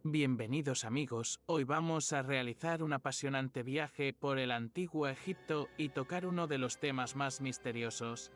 Bienvenidos amigos, hoy vamos a realizar un apasionante viaje por el antiguo Egipto y tocar uno de los temas más misteriosos: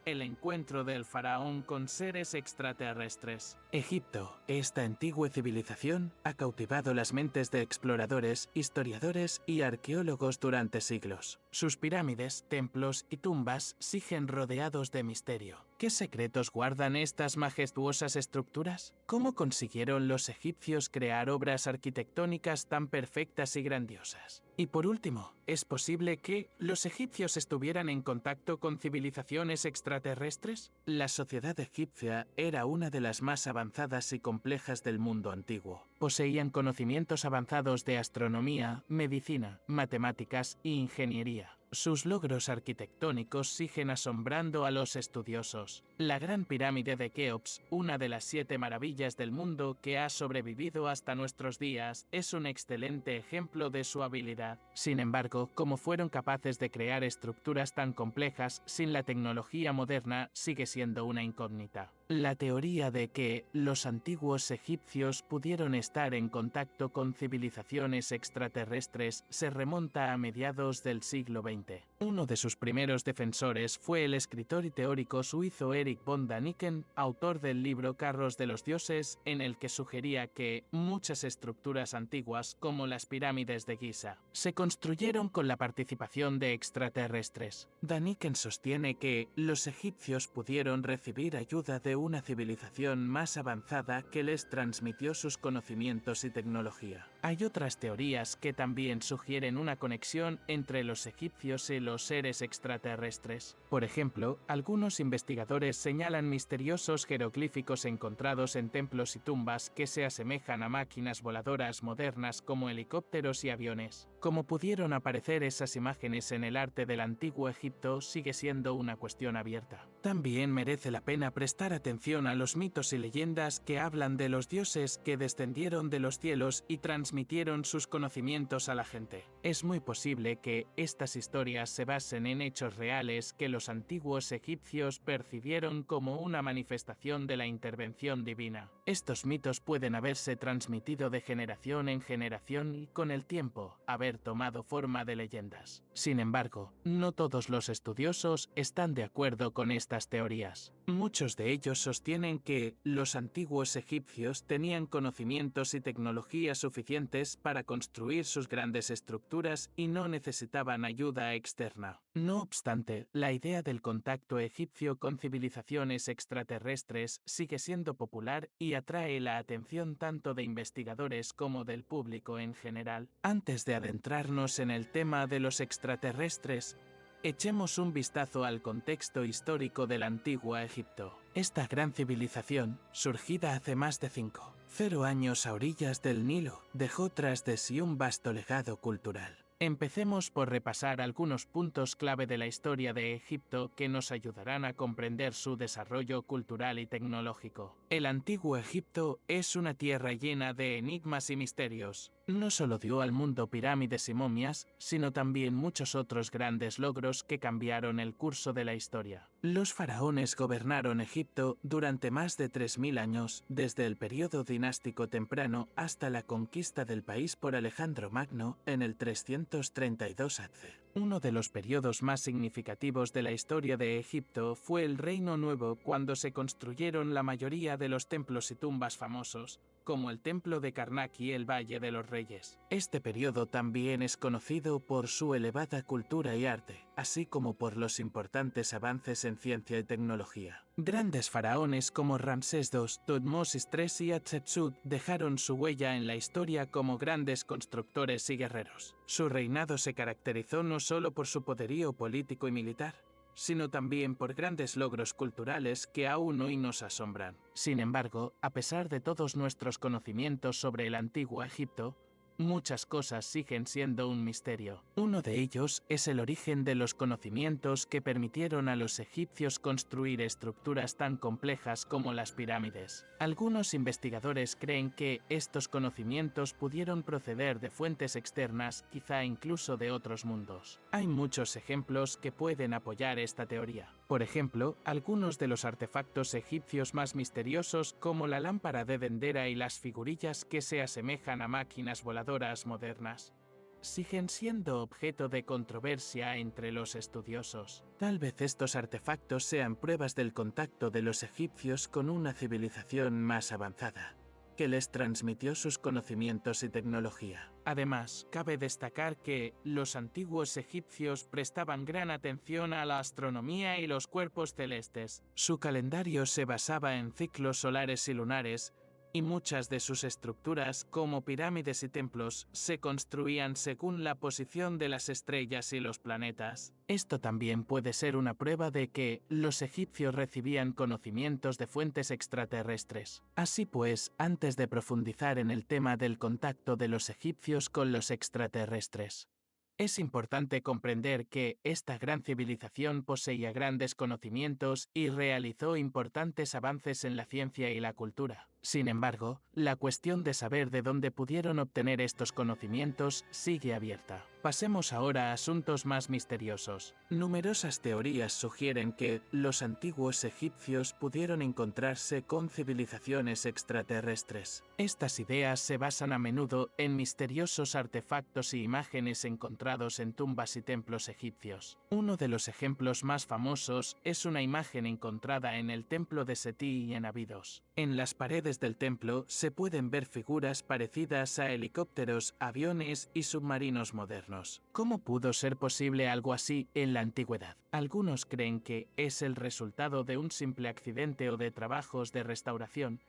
el encuentro del faraón con seres extraterrestres. Egipto, esta antigua civilización, ha cautivado las mentes de exploradores, historiadores y arqueólogos durante siglos. Sus pirámides, templos y tumbas siguen rodeados de misterio. ¿Qué secretos guardan estas majestuosas estructuras? ¿Cómo consiguieron los egipcios crear obras arquitectónicas tan perfectas y grandiosas? Y por último, ¿es posible que los egipcios estuvieran en contacto con civilizaciones extraterrestres? La sociedad egipcia era una de las más avanzadas y complejas del mundo antiguo. Poseían conocimientos avanzados de astronomía, medicina, matemáticas e ingeniería. Sus logros arquitectónicos siguen asombrando a los estudiosos. La Gran Pirámide de Keops, una de las 7 maravillas del mundo que ha sobrevivido hasta nuestros días, es un excelente ejemplo de su habilidad. Sin embargo, cómo fueron capaces de crear estructuras tan complejas sin la tecnología moderna sigue siendo una incógnita. La teoría de que los antiguos egipcios pudieron estar en contacto con civilizaciones extraterrestres se remonta a mediados del siglo XX. Uno de sus primeros defensores fue el escritor y teórico suizo Erich von Däniken, autor del libro Carros de los Dioses, en el que sugería que muchas estructuras antiguas, como las pirámides de Giza, se construyeron con la participación de extraterrestres. Däniken sostiene que los egipcios pudieron recibir ayuda de una civilización más avanzada que les transmitió sus conocimientos y tecnología. Hay otras teorías que también sugieren una conexión entre los egipcios y los seres extraterrestres. Por ejemplo, algunos investigadores señalan misteriosos jeroglíficos encontrados en templos y tumbas que se asemejan a máquinas voladoras modernas como helicópteros y aviones. Cómo pudieron aparecer esas imágenes en el arte del antiguo Egipto sigue siendo una cuestión abierta. También merece la pena prestar atención a los mitos y leyendas que hablan de los dioses que descendieron de los cielos y transmitieron sus conocimientos a la gente. Es muy posible que estas historias se basen en hechos reales que los antiguos egipcios percibieron como una manifestación de la intervención divina. Estos mitos pueden haberse transmitido de generación en generación y, con el tiempo, haber tomado forma de leyendas. Sin embargo, no todos los estudiosos están de acuerdo con estas teorías. Muchos de ellos sostienen que los antiguos egipcios tenían conocimientos y tecnología suficientes para construir sus grandes estructuras y no necesitaban ayuda externa. No obstante, la idea del contacto egipcio con civilizaciones extraterrestres sigue siendo popular y atrae la atención tanto de investigadores como del público en general. Antes de adentrarnos en el tema de los extraterrestres, echemos un vistazo al contexto histórico del antiguo Egipto. Esta gran civilización, surgida hace más de 5,0 años a orillas del Nilo, dejó tras de sí un vasto legado cultural. Empecemos por repasar algunos puntos clave de la historia de Egipto que nos ayudarán a comprender su desarrollo cultural y tecnológico. El antiguo Egipto es una tierra llena de enigmas y misterios. No solo dio al mundo pirámides y momias, sino también muchos otros grandes logros que cambiaron el curso de la historia. Los faraones gobernaron Egipto durante más de 3000 años, desde el periodo dinástico temprano hasta la conquista del país por Alejandro Magno en el 332 a.C. Uno de los periodos más significativos de la historia de Egipto fue el Reino Nuevo, cuando se construyeron la mayoría de los templos y tumbas famosos, como el Templo de Karnak y el Valle de los Reyes. Este periodo también es conocido por su elevada cultura y arte, así como por los importantes avances en ciencia y tecnología. Grandes faraones como Ramsés II, Tutmosis III y Hatshepsut dejaron su huella en la historia como grandes constructores y guerreros. Su reinado se caracterizó no solo por su poderío político y militar, sino también por grandes logros culturales que aún hoy nos asombran. Sin embargo, a pesar de todos nuestros conocimientos sobre el antiguo Egipto, muchas cosas siguen siendo un misterio. Uno de ellos es el origen de los conocimientos que permitieron a los egipcios construir estructuras tan complejas como las pirámides. Algunos investigadores creen que estos conocimientos pudieron proceder de fuentes externas, quizá incluso de otros mundos. Hay muchos ejemplos que pueden apoyar esta teoría. Por ejemplo, algunos de los artefactos egipcios más misteriosos, como la lámpara de Dendera y las figurillas que se asemejan a máquinas voladoras modernas, siguen siendo objeto de controversia entre los estudiosos. Tal vez estos artefactos sean pruebas del contacto de los egipcios con una civilización más avanzada, que les transmitió sus conocimientos y tecnología. Además, cabe destacar que los antiguos egipcios prestaban gran atención a la astronomía y los cuerpos celestes. Su calendario se basaba en ciclos solares y lunares, y muchas de sus estructuras, como pirámides y templos, se construían según la posición de las estrellas y los planetas. Esto también puede ser una prueba de que los egipcios recibían conocimientos de fuentes extraterrestres. Así pues, antes de profundizar en el tema del contacto de los egipcios con los extraterrestres, es importante comprender que esta gran civilización poseía grandes conocimientos y realizó importantes avances en la ciencia y la cultura. Sin embargo, la cuestión de saber de dónde pudieron obtener estos conocimientos sigue abierta. Pasemos ahora a asuntos más misteriosos. Numerosas teorías sugieren que los antiguos egipcios pudieron encontrarse con civilizaciones extraterrestres. Estas ideas se basan a menudo en misteriosos artefactos y imágenes encontrados en tumbas y templos egipcios. Uno de los ejemplos más famosos es una imagen encontrada en el templo de Seti y en Abidos. En las paredes del templo se pueden ver figuras parecidas a helicópteros, aviones y submarinos modernos. ¿Cómo pudo ser posible algo así en la antigüedad? Algunos creen que es el resultado de un simple accidente o de trabajos de restauración,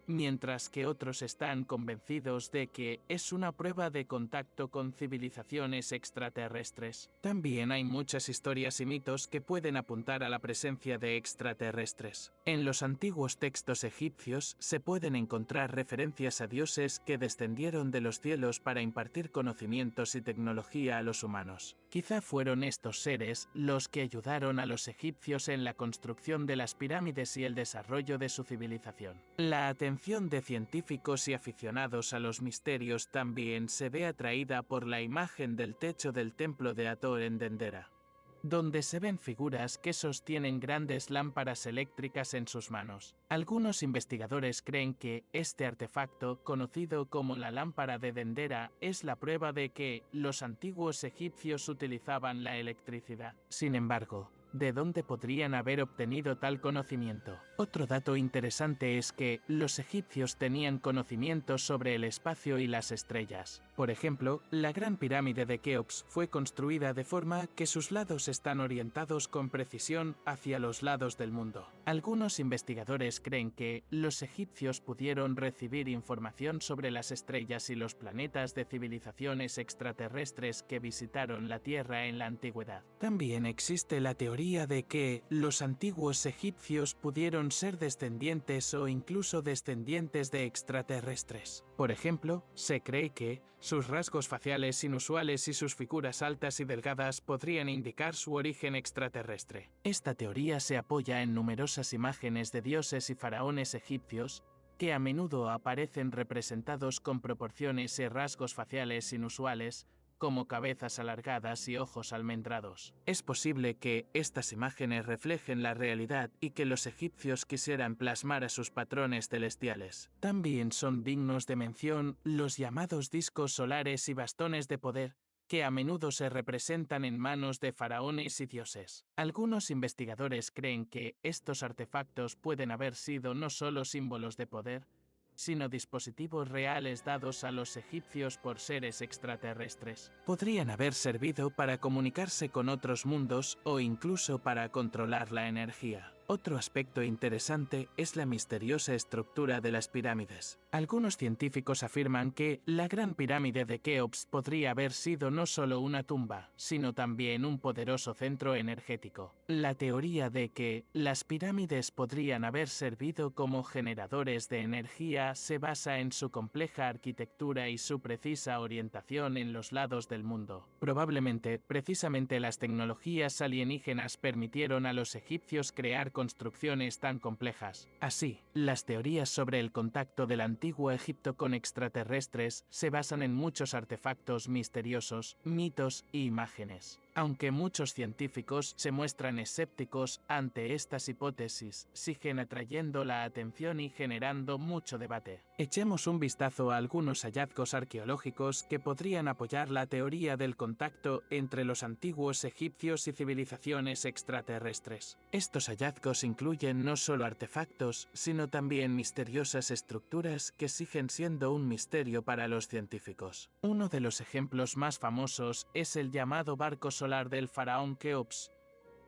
mientras que otros están convencidos de que es una prueba de contacto con civilizaciones extraterrestres. También hay muchas historias y mitos que pueden apuntar a la presencia de extraterrestres. En los antiguos textos egipcios se pueden encontrar referencias a dioses que descendieron de los cielos para impartir conocimientos y tecnología a los humanos. Quizá fueron estos seres los que ayudaron a los egipcios en la construcción de las pirámides y el desarrollo de su civilización. La atención de científicos y aficionados a los misterios también se ve atraída por la imagen del techo del templo de Hathor en Dendera, donde se ven figuras que sostienen grandes lámparas eléctricas en sus manos. Algunos investigadores creen que este artefacto, conocido como la lámpara de Dendera, es la prueba de que los antiguos egipcios utilizaban la electricidad. Sin embargo, ¿de dónde podrían haber obtenido tal conocimiento? Otro dato interesante es que los egipcios tenían conocimientos sobre el espacio y las estrellas. Por ejemplo, la Gran Pirámide de Keops fue construida de forma que sus lados están orientados con precisión hacia los lados del mundo. Algunos investigadores creen que los egipcios pudieron recibir información sobre las estrellas y los planetas de civilizaciones extraterrestres que visitaron la Tierra en la antigüedad. También existe la teoría de que los antiguos egipcios pudieron ser descendientes o incluso descendientes de extraterrestres. Por ejemplo, se cree que sus rasgos faciales inusuales y sus figuras altas y delgadas podrían indicar su origen extraterrestre. Esta teoría se apoya en numerosas imágenes de dioses y faraones egipcios que a menudo aparecen representados con proporciones y rasgos faciales inusuales, como cabezas alargadas y ojos almendrados. Es posible que estas imágenes reflejen la realidad y que los egipcios quisieran plasmar a sus patrones celestiales. También son dignos de mención los llamados discos solares y bastones de poder, que a menudo se representan en manos de faraones y dioses. Algunos investigadores creen que estos artefactos pueden haber sido no solo símbolos de poder, sino dispositivos reales dados a los egipcios por seres extraterrestres. Podrían haber servido para comunicarse con otros mundos o incluso para controlar la energía. Otro aspecto interesante es la misteriosa estructura de las pirámides. Algunos científicos afirman que la Gran Pirámide de Keops podría haber sido no solo una tumba, sino también un poderoso centro energético. La teoría de que las pirámides podrían haber servido como generadores de energía se basa en su compleja arquitectura y su precisa orientación en los lados del mundo. Probablemente, precisamente las tecnologías alienígenas permitieron a los egipcios crear construcciones tan complejas. Así, las teorías sobre el contacto del antiguo Egipto con extraterrestres se basan en muchos artefactos misteriosos, mitos y imágenes. Aunque muchos científicos se muestran escépticos ante estas hipótesis, siguen atrayendo la atención y generando mucho debate. Echemos un vistazo a algunos hallazgos arqueológicos que podrían apoyar la teoría del contacto entre los antiguos egipcios y civilizaciones extraterrestres. Estos hallazgos incluyen no solo artefactos, sino también misteriosas estructuras que siguen siendo un misterio para los científicos. Uno de los ejemplos más famosos es el llamado barco solar del faraón Keops,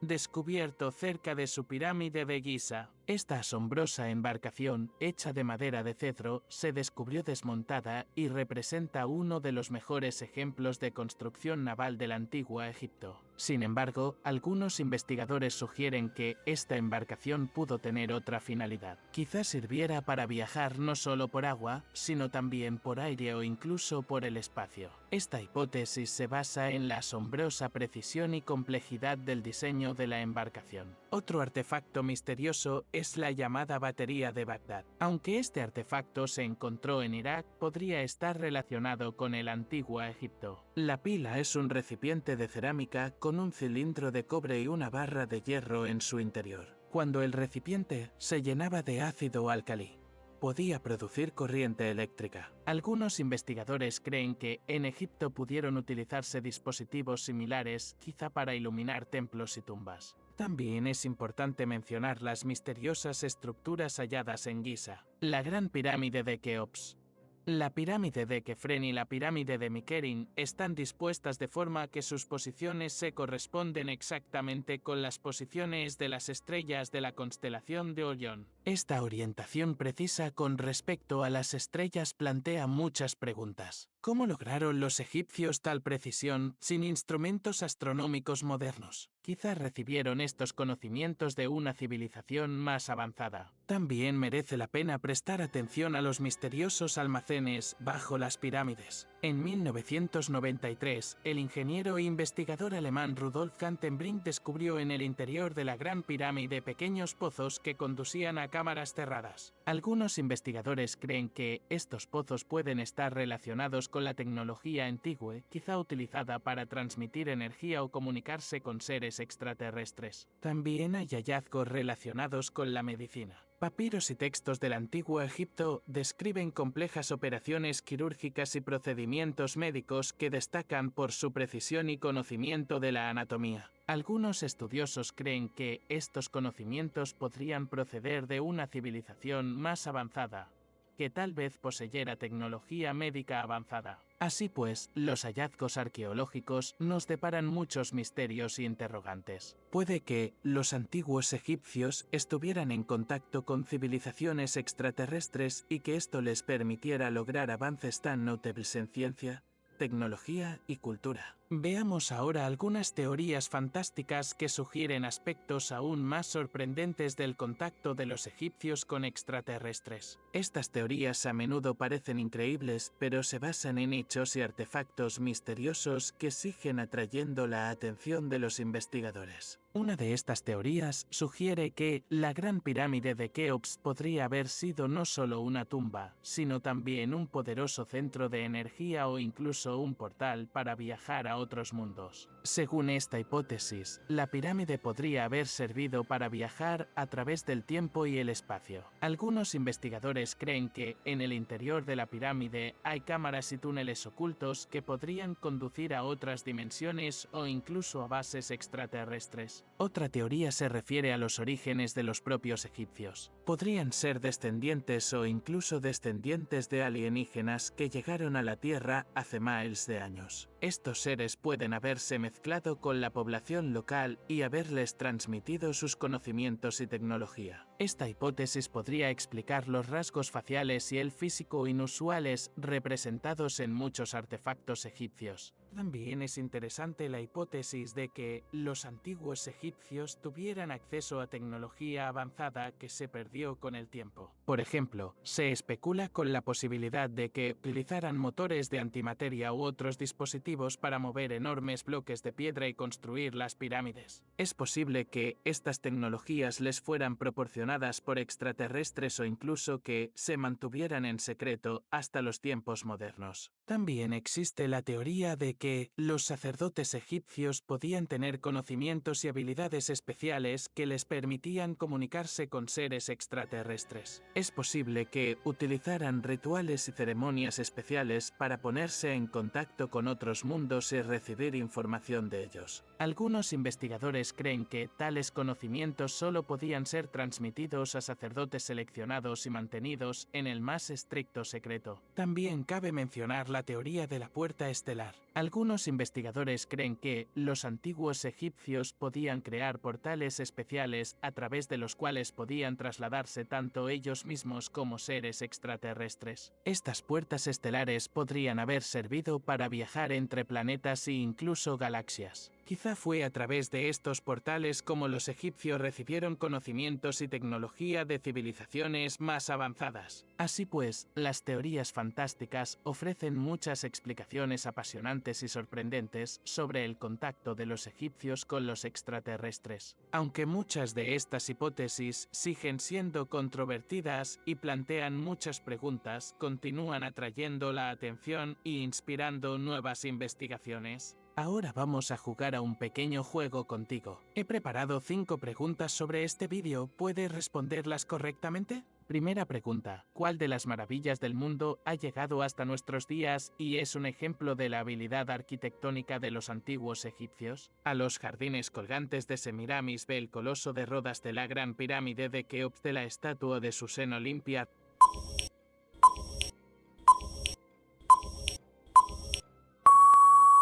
descubierto cerca de su pirámide de Giza. Esta asombrosa embarcación, hecha de madera de cedro, se descubrió desmontada y representa uno de los mejores ejemplos de construcción naval del antiguo Egipto. Sin embargo, algunos investigadores sugieren que esta embarcación pudo tener otra finalidad. Quizás sirviera para viajar no solo por agua, sino también por aire o incluso por el espacio. Esta hipótesis se basa en la asombrosa precisión y complejidad del diseño de la embarcación. Otro artefacto misterioso es la llamada batería de Bagdad. Aunque este artefacto se encontró en Irak, podría estar relacionado con el antiguo Egipto. La pila es un recipiente de cerámica con un cilindro de cobre y una barra de hierro en su interior. Cuando el recipiente se llenaba de ácido álcali, podía producir corriente eléctrica. Algunos investigadores creen que en Egipto pudieron utilizarse dispositivos similares, quizá para iluminar templos y tumbas. También es importante mencionar las misteriosas estructuras halladas en Giza. La Gran Pirámide de Keops, la pirámide de Kefren y la pirámide de Mikerin están dispuestas de forma que sus posiciones se corresponden exactamente con las posiciones de las estrellas de la constelación de Orión. Esta orientación precisa con respecto a las estrellas plantea muchas preguntas. ¿Cómo lograron los egipcios tal precisión sin instrumentos astronómicos modernos? Quizás recibieron estos conocimientos de una civilización más avanzada. También merece la pena prestar atención a los misteriosos almacenes bajo las pirámides. En 1993, el ingeniero e investigador alemán Rudolf Gantenbrink descubrió en el interior de la Gran Pirámide pequeños pozos que conducían a cámaras cerradas. Algunos investigadores creen que estos pozos pueden estar relacionados con la tecnología antigua, quizá utilizada para transmitir energía o comunicarse con seres extraterrestres. También hay hallazgos relacionados con la medicina. Papiros y textos del antiguo Egipto describen complejas operaciones quirúrgicas y procedimientos médicos que destacan por su precisión y conocimiento de la anatomía. Algunos estudiosos creen que estos conocimientos podrían proceder de una civilización más avanzada, que tal vez poseyera tecnología médica avanzada. Así pues, los hallazgos arqueológicos nos deparan muchos misterios y interrogantes. Puede que los antiguos egipcios estuvieran en contacto con civilizaciones extraterrestres y que esto les permitiera lograr avances tan notables en ciencia, tecnología y cultura. Veamos ahora algunas teorías fantásticas que sugieren aspectos aún más sorprendentes del contacto de los egipcios con extraterrestres. Estas teorías a menudo parecen increíbles, pero se basan en hechos y artefactos misteriosos que siguen atrayendo la atención de los investigadores. Una de estas teorías sugiere que la Gran Pirámide de Keops podría haber sido no solo una tumba, sino también un poderoso centro de energía o incluso un portal para viajar a otros mundos. Según esta hipótesis, la pirámide podría haber servido para viajar a través del tiempo y el espacio. Algunos investigadores creen que en el interior de la pirámide hay cámaras y túneles ocultos que podrían conducir a otras dimensiones o incluso a bases extraterrestres. Otra teoría se refiere a los orígenes de los propios egipcios. Podrían ser descendientes o incluso descendientes de alienígenas que llegaron a la Tierra hace miles de años. Estos seres pueden haberse mezclado con la población local y haberles transmitido sus conocimientos y tecnología. Esta hipótesis podría explicar los rasgos faciales y el físico inusuales representados en muchos artefactos egipcios. También es interesante la hipótesis de que los antiguos egipcios tuvieran acceso a tecnología avanzada que se perdió con el tiempo. Por ejemplo, se especula con la posibilidad de que utilizaran motores de antimateria u otros dispositivos para mover enormes bloques de piedra y construir las pirámides. Es posible que estas tecnologías les fueran proporcionadas por extraterrestres o incluso que se mantuvieran en secreto hasta los tiempos modernos. También existe la teoría de que los sacerdotes egipcios podían tener conocimientos y habilidades especiales que les permitían comunicarse con seres extraterrestres. Es posible que utilizaran rituales y ceremonias especiales para ponerse en contacto con otros mundos y recibir información de ellos. Algunos investigadores creen que tales conocimientos solo podían ser transmitidos a sacerdotes seleccionados y mantenidos en el más estricto secreto. También cabe mencionar la teoría de la puerta estelar. Algunos investigadores creen que los antiguos egipcios podían crear portales especiales a través de los cuales podían trasladarse tanto ellos mismos como seres extraterrestres. Estas puertas estelares podrían haber servido para viajar entre planetas e incluso galaxias. Quizá fue a través de estos portales como los egipcios recibieron conocimientos y tecnología de civilizaciones más avanzadas. Así pues, las teorías fantásticas ofrecen muchas explicaciones apasionantes y sorprendentes sobre el contacto de los egipcios con los extraterrestres. Aunque muchas de estas hipótesis siguen siendo controvertidas y plantean muchas preguntas, continúan atrayendo la atención e inspirando nuevas investigaciones. Ahora vamos a jugar a un pequeño juego contigo. He preparado 5 preguntas sobre este vídeo. ¿Puedes responderlas correctamente? Primera pregunta. ¿Cuál de las maravillas del mundo ha llegado hasta nuestros días y es un ejemplo de la habilidad arquitectónica de los antiguos egipcios? A los jardines colgantes de Semiramis ve el coloso de Rodas de la Gran Pirámide de Keops de la estatua de su seno Olimpia.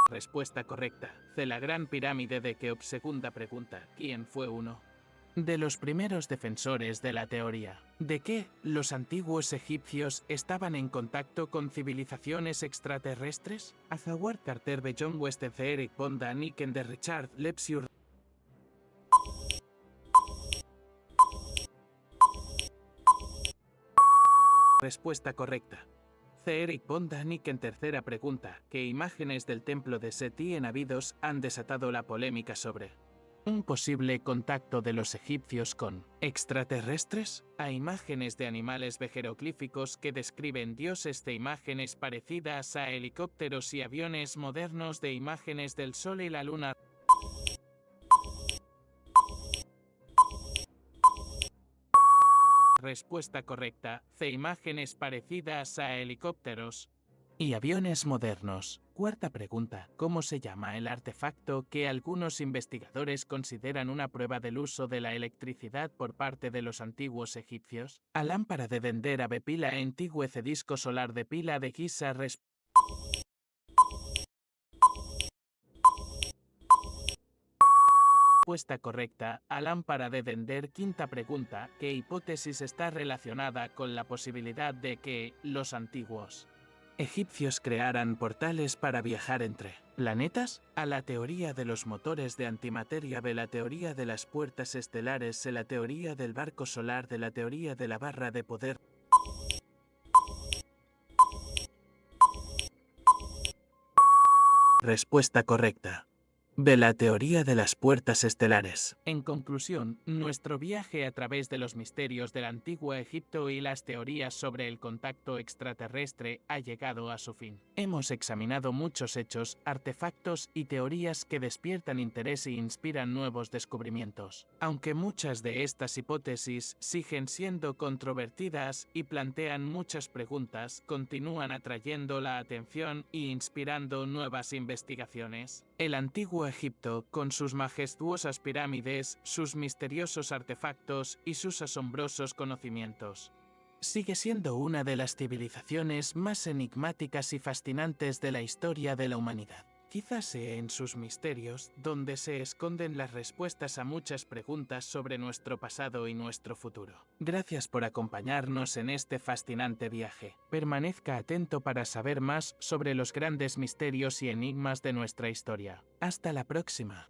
Respuesta correcta. De la Gran Pirámide de Keops. Segunda pregunta. ¿Quién fue uno de los primeros defensores de la teoría de que los antiguos egipcios estaban en contacto con civilizaciones extraterrestres? A Howard Carter B. John West de Eric von Daniken de Richard Lepsius. Respuesta correcta. Eric von Daniken. Tercera pregunta. ¿Qué imágenes del templo de Seti en Abidos han desatado la polémica sobre un posible contacto de los egipcios con extraterrestres? Hay imágenes de animales jeroglíficos que describen dioses de imágenes parecidas a helicópteros y aviones modernos de imágenes del Sol y la Luna. Respuesta correcta. Imágenes parecidas a helicópteros y aviones modernos. Cuarta pregunta. ¿Cómo se llama el artefacto que algunos investigadores consideran una prueba del uso de la electricidad por parte de los antiguos egipcios? A lámpara de Dendera be pila antigua disco solar de pila de Giza. Respuesta correcta. A lámpara de Dender. Quinta pregunta. ¿Qué hipótesis está relacionada con la posibilidad de que los antiguos egipcios crearan portales para viajar entre planetas? A la teoría de los motores de antimateria B, la teoría de las puertas estelares C, la teoría del barco solar D, la teoría de la barra de poder. Respuesta correcta. De la teoría de las puertas estelares. En conclusión, nuestro viaje a través de los misterios del antiguo Egipto y las teorías sobre el contacto extraterrestre ha llegado a su fin. Hemos examinado muchos hechos, artefactos y teorías que despiertan interés e inspiran nuevos descubrimientos. Aunque muchas de estas hipótesis siguen siendo controvertidas y plantean muchas preguntas, continúan atrayendo la atención e inspirando nuevas investigaciones. El antiguo Egipto, con sus majestuosas pirámides, sus misteriosos artefactos y sus asombrosos conocimientos, sigue siendo una de las civilizaciones más enigmáticas y fascinantes de la historia de la humanidad. Quizás sea en sus misterios donde se esconden las respuestas a muchas preguntas sobre nuestro pasado y nuestro futuro. Gracias por acompañarnos en este fascinante viaje. Permanezca atento para saber más sobre los grandes misterios y enigmas de nuestra historia. Hasta la próxima.